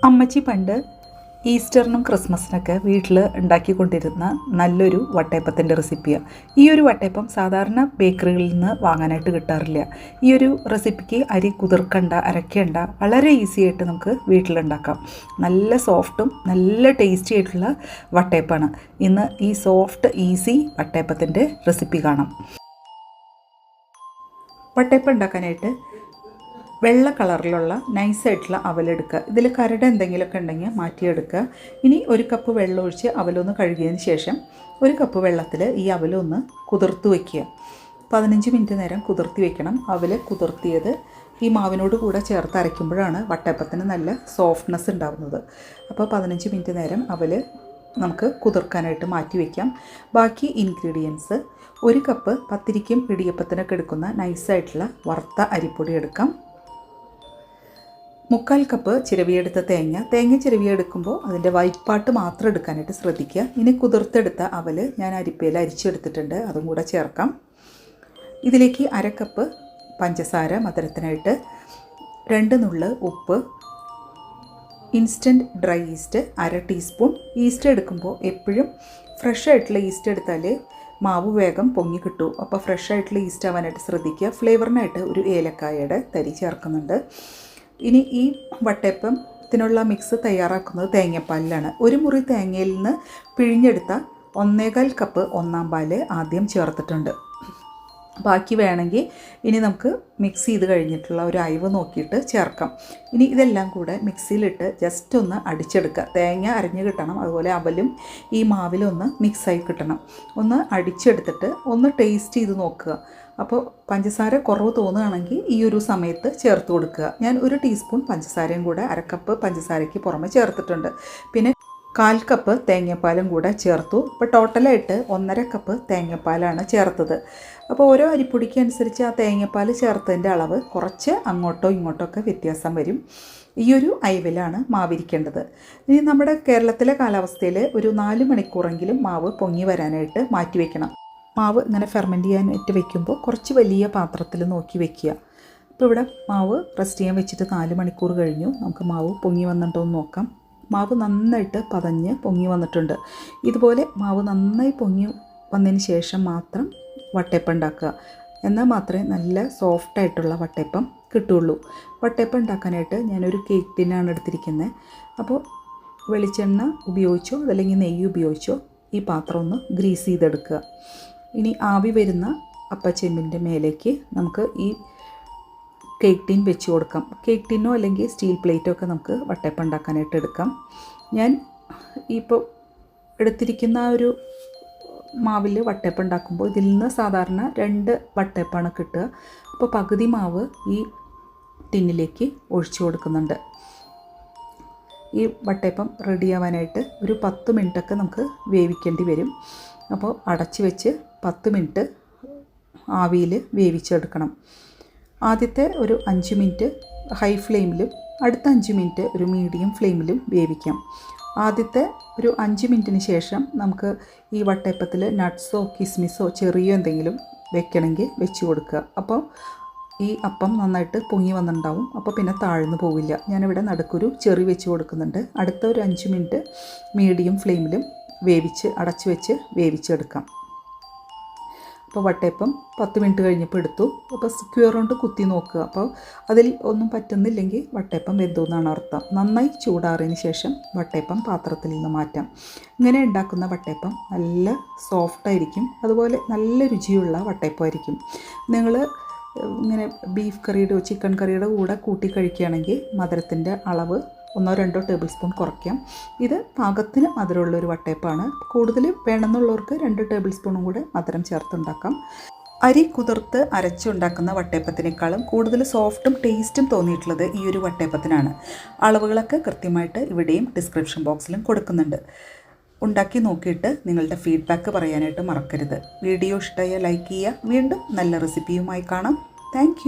അമ്മച്ചി പണ്ട് ഈസ്റ്ററിനും ക്രിസ്മസിനൊക്കെ വീട്ടിൽ ഉണ്ടാക്കിക്കൊണ്ടിരുന്ന നല്ലൊരു വട്ടയപ്പത്തിൻ്റെ റെസിപ്പിയാണ്. ഈ ഒരു വട്ടയപ്പം സാധാരണ ബേക്കറികളിൽ നിന്ന് വാങ്ങാനായിട്ട് കിട്ടാറില്ല. ഈ ഒരു റെസിപ്പിക്ക് അരി കുതിർക്കണ്ട, അരയ്ക്കേണ്ട, വളരെ ഈസി ആയിട്ട് നമുക്ക് വീട്ടിലുണ്ടാക്കാം. നല്ല സോഫ്റ്റും നല്ല ടേസ്റ്റി ആയിട്ടുള്ള വട്ടയപ്പാണ്. ഇന്ന് ഈ സോഫ്റ്റ് ഈസി വട്ടയപ്പത്തിൻ്റെ റെസിപ്പി കാണാം. വട്ടയപ്പം ഉണ്ടാക്കാനായിട്ട് വെള്ള കളറിലുള്ള നൈസായിട്ടുള്ള അവലെടുക്കുക. ഇതിൽ കരട് എന്തെങ്കിലുമൊക്കെ ഉണ്ടെങ്കിൽ മാറ്റിയെടുക്കുക. ഇനി ഒരു കപ്പ് വെള്ളം ഒഴിച്ച് അവലൊന്ന് കഴുകിയതിന് ശേഷം ഒരു കപ്പ് വെള്ളത്തിൽ ഈ അവലൊന്ന് കുതിർത്ത് വയ്ക്കുക. 15 മിനിറ്റ് നേരം കുതിർത്തി വയ്ക്കണം. അവൽ കുതിർത്തിയത് ഈ മാവിനോട് കൂടെ ചേർത്ത് അരയ്ക്കുമ്പോഴാണ് വട്ടയപ്പത്തിന് നല്ല സോഫ്റ്റ്നെസ് ഉണ്ടാകുന്നത്. അപ്പോൾ 15 മിനിറ്റ് നേരം അവൽ നമുക്ക് കുതിർക്കാനായിട്ട് മാറ്റി വയ്ക്കാം. ബാക്കി ഇൻഗ്രീഡിയൻസ്: ഒരു കപ്പ് പത്തിരിക്കും ഇടിയപ്പത്തിനൊക്കെ എടുക്കുന്ന നൈസായിട്ടുള്ള വറുത്ത അരിപ്പൊടി എടുക്കാം. 3/4 കപ്പ് ചിരവിയെടുത്ത തേങ്ങ ചിരവിയെടുക്കുമ്പോൾ അതിൻ്റെ വൈറ്റ് പാർട്ട് മാത്രം എടുക്കാനായിട്ട് ശ്രദ്ധിക്കുക. ഇനി കുതിർത്തെടുത്ത അവൽ ഞാൻ അരിപ്പയിൽ അരിച്ചെടുത്തിട്ടുണ്ട്, അതും കൂടെ ചേർക്കാം. ഇതിലേക്ക് 1/2 കപ്പ് പഞ്ചസാര മധുരത്തിനായിട്ട്, 2 നുള്ള് ഉപ്പ്, instant dry east 1/2 teaspoon. East എടുക്കുമ്പോൾ എപ്പോഴും ഫ്രഷ് ആയിട്ടുള്ള ഈസ്റ്റ് എടുത്താൽ മാവ് വേഗം പൊങ്ങി കിട്ടും. അപ്പോൾ ഫ്രഷ് ആയിട്ടുള്ള ഈസ്റ്റ് ആവാനായിട്ട് ശ്രദ്ധിക്കുക. ഫ്ലേവറിനായിട്ട് ഒരു ഏലക്കായയുടെ തരി ചേർക്കുന്നുണ്ട്. ഇനി ഈ വട്ടയപ്പത്തിനുള്ള മിക്സ് തയ്യാറാക്കുന്നത് തേങ്ങാപ്പാലിലാണ്. ഒരു മുറി തേങ്ങയിൽ നിന്ന് പിഴിഞ്ഞെടുത്ത 1/4 കപ്പ് ഒന്നാം പാല് ആദ്യം ചേർത്തിട്ടുണ്ട്. ബാക്കി വേണമെങ്കിൽ ഇനി നമുക്ക് മിക്സ് ചെയ്ത് കഴിഞ്ഞിട്ടുള്ള ഒരു അയവ് നോക്കിയിട്ട് ചേർക്കാം. ഇനി ഇതെല്ലാം കൂടെ മിക്സിയിലിട്ട് ജസ്റ്റ് ഒന്ന് അടിച്ചെടുക്കുക. തേങ്ങ അരഞ്ഞ് കിട്ടണം, അതുപോലെ അവലും ഈ മാവിലൊന്ന് മിക്സായി കിട്ടണം. ഒന്ന് അടിച്ചെടുത്തിട്ട് ഒന്ന് ടേസ്റ്റ് ചെയ്ത് നോക്കുക. അപ്പോൾ പഞ്ചസാര കുറവ് തോന്നുകയാണെങ്കിൽ ഈ ഒരു സമയത്ത് ചേർത്ത് കൊടുക്കുക. ഞാൻ 1 ടീസ്പൂൺ പഞ്ചസാരയും കൂടെ 1/2 കപ്പ് പഞ്ചസാരയ്ക്ക് പുറമെ ചേർത്തിട്ടുണ്ട്. പിന്നെ 1/4 കപ്പ് തേങ്ങാപ്പാലും കൂടെ ചേർത്തു. അപ്പോൾ ടോട്ടലായിട്ട് 1.5 കപ്പ് തേങ്ങാപ്പാലാണ് ചേർത്തത്. അപ്പോൾ ഓരോ അരിപ്പൊടിക്ക് അനുസരിച്ച് ആ തേങ്ങാപ്പാൽ ചേർത്തതിൻ്റെ അളവ് കുറച്ച് അങ്ങോട്ടോ ഇങ്ങോട്ടോ ഒക്കെ വ്യത്യാസം വരും. ഈ ഒരു അയവിലാണ് മാവിരിക്കേണ്ടത്. ഇനി നമ്മുടെ കേരളത്തിലെ കാലാവസ്ഥയിൽ ഒരു 4 മണിക്കൂറെങ്കിലും മാവ് പൊങ്ങി വരാനായിട്ട് മാറ്റി വയ്ക്കണം. മാവ് ഇങ്ങനെ ഫെർമെൻറ്റ് ചെയ്യാനായിട്ട് വെക്കുമ്പോൾ കുറച്ച് വലിയ പാത്രത്തിൽ നോക്കി വെക്കുക. അപ്പോൾ ഇവിടെ മാവ് റെസ്റ്റ് ചെയ്യാൻ വെച്ചിട്ട് 4 മണിക്കൂർ കഴിഞ്ഞു. നമുക്ക് മാവ് പൊങ്ങി വന്നിട്ടുണ്ടോ എന്ന് നോക്കാം. മാവ് നന്നായിട്ട് പതഞ്ഞ് പൊങ്ങി വന്നിട്ടുണ്ട്. ഇതുപോലെ മാവ് നന്നായി പൊങ്ങി വന്നതിന് ശേഷം മാത്രം വട്ടയപ്പം ഉണ്ടാക്കുക. എന്നാൽ മാത്രമേ നല്ല സോഫ്റ്റായിട്ടുള്ള വട്ടയപ്പം കിട്ടുള്ളൂ. വട്ടയപ്പം ഉണ്ടാക്കാനായിട്ട് ഞാനൊരു കേക്ക് ടിന്നാണ് എടുത്തിരിക്കുന്നത്. അപ്പോൾ വെളിച്ചെണ്ണ ഉപയോഗിച്ചോ അതല്ലെങ്കിൽ നെയ്യ് ഉപയോഗിച്ചോ ഈ പാത്രം ഒന്ന് ഗ്രീസ് ചെയ്തെടുക്കുക. ഇനി ആവി വരുന്ന അപ്പച്ചെമ്പിൻ്റെ മേലേക്ക് നമുക്ക് ഈ കേക്ക് ടിൻ വെച്ച് കൊടുക്കാം. കേക്ക് ടിന്നോ അല്ലെങ്കിൽ സ്റ്റീൽ പ്ലേറ്റോ ഒക്കെ നമുക്ക് വട്ടയപ്പം ഉണ്ടാക്കാനായിട്ട് എടുക്കാം. ഞാൻ ഇപ്പോൾ എടുത്തിരിക്കുന്ന ഒരു മാവിൽ വട്ടയപ്പം ഉണ്ടാക്കുമ്പോൾ ഇതിൽ നിന്ന് സാധാരണ 2 വട്ടയപ്പമാണ് കിട്ടുക. അപ്പോൾ പകുതി മാവ് ഈ ടിന്നിലേക്ക് ഒഴിച്ചു കൊടുക്കുന്നുണ്ട്. ഈ വട്ടയപ്പം റെഡിയാവാനായിട്ട് ഒരു 10 മിനിറ്റൊക്കെ നമുക്ക് വേവിക്കേണ്ടി വരും. അപ്പോൾ അടച്ച് വെച്ച് 10 മിനിറ്റ് ആവിയിൽ വേവിച്ചെടുക്കണം. ആദ്യത്തെ ഒരു 5 മിനിറ്റ് ഹൈ ഫ്ലെയിമിലും അടുത്ത 5 മിനിറ്റ് ഒരു മീഡിയം ഫ്ലെയിമിലും വേവിക്കാം. ആദ്യത്തെ ഒരു 5 മിനിറ്റിന് ശേഷം നമുക്ക് ഈ വട്ടയപ്പത്തിൽ നട്ട്സോ കിസ്മിസോ ചെറിയോ എന്തെങ്കിലും വെക്കണമെങ്കിൽ വെച്ച് കൊടുക്കുക. അപ്പോൾ ഈ അപ്പം നന്നായിട്ട് പൊങ്ങി വന്നിട്ടുണ്ടാവും. അപ്പോൾ പിന്നെ താഴ്ന്നു പോവില്ല. ഞാനിവിടെ നടുക്കൊരു ചെറി വെച്ച് കൊടുക്കുന്നുണ്ട്. അടുത്ത ഒരു 5 മിനിറ്റ് മീഡിയം ഫ്ലെയിമിലും അടച്ച് വെച്ച് വേവിച്ചെടുക്കാം. അപ്പോൾ വട്ടയപ്പം 10 മിനിറ്റ് കഴിഞ്ഞപ്പോൾ എടുത്തു. അപ്പോൾ സ്ക്വയർ കൊണ്ട് കുത്തി നോക്കുക. അപ്പോൾ അതിൽ ഒന്നും പറ്റുന്നില്ലെങ്കിൽ വട്ടയപ്പം വെന്തു എന്നാണ് അർത്ഥം. നന്നായി ചൂടാറിയതിന് ശേഷം വട്ടയപ്പം പാത്രത്തിൽ നിന്ന് മാറ്റാം. ഇങ്ങനെ ഉണ്ടാക്കുന്ന വട്ടയപ്പം നല്ല സോഫ്റ്റായിരിക്കും, അതുപോലെ നല്ല രുചിയുള്ള വട്ടയപ്പമായിരിക്കും. നിങ്ങൾ ഇങ്ങനെ ബീഫ് കറിയുടെയോ ചിക്കൻ കറിയുടെ കൂടെ കൂട്ടി കഴിക്കുകയാണെങ്കിൽ മധുരത്തിൻ്റെ അളവ് 1-2 ടേബിൾ സ്പൂൺ കുറയ്ക്കാം. ഇത് പാകത്തിന് മധുരമുള്ളൊരു വട്ടയപ്പമാണ്. കൂടുതൽ വേണമെന്നുള്ളവർക്ക് 2 ടേബിൾ സ്പൂണും കൂടെ മധുരം ചേർത്തുണ്ടാക്കാം. അരി കുതിർത്ത് അരച്ചുണ്ടാക്കുന്ന വട്ടയപ്പത്തിനേക്കാളും കൂടുതൽ സോഫ്റ്റും ടേസ്റ്റും തോന്നിയിട്ടുള്ളത് ഈ ഒരു വട്ടയപ്പത്തിനാണ്. അളവുകളൊക്കെ കൃത്യമായിട്ട് ഇവിടെയും ഡിസ്ക്രിപ്ഷൻ ബോക്സിലും കൊടുക്കുന്നുണ്ട്. ഉണ്ടാക്കി നോക്കിയിട്ട് നിങ്ങളുടെ ഫീഡ്ബാക്ക് പറയാനായിട്ട് മറക്കരുത്. വീഡിയോ ഇഷ്ടമായ ലൈക്ക് ചെയ്യുക. വീണ്ടും നല്ല റെസിപ്പിയുമായി കാണാം. താങ്ക്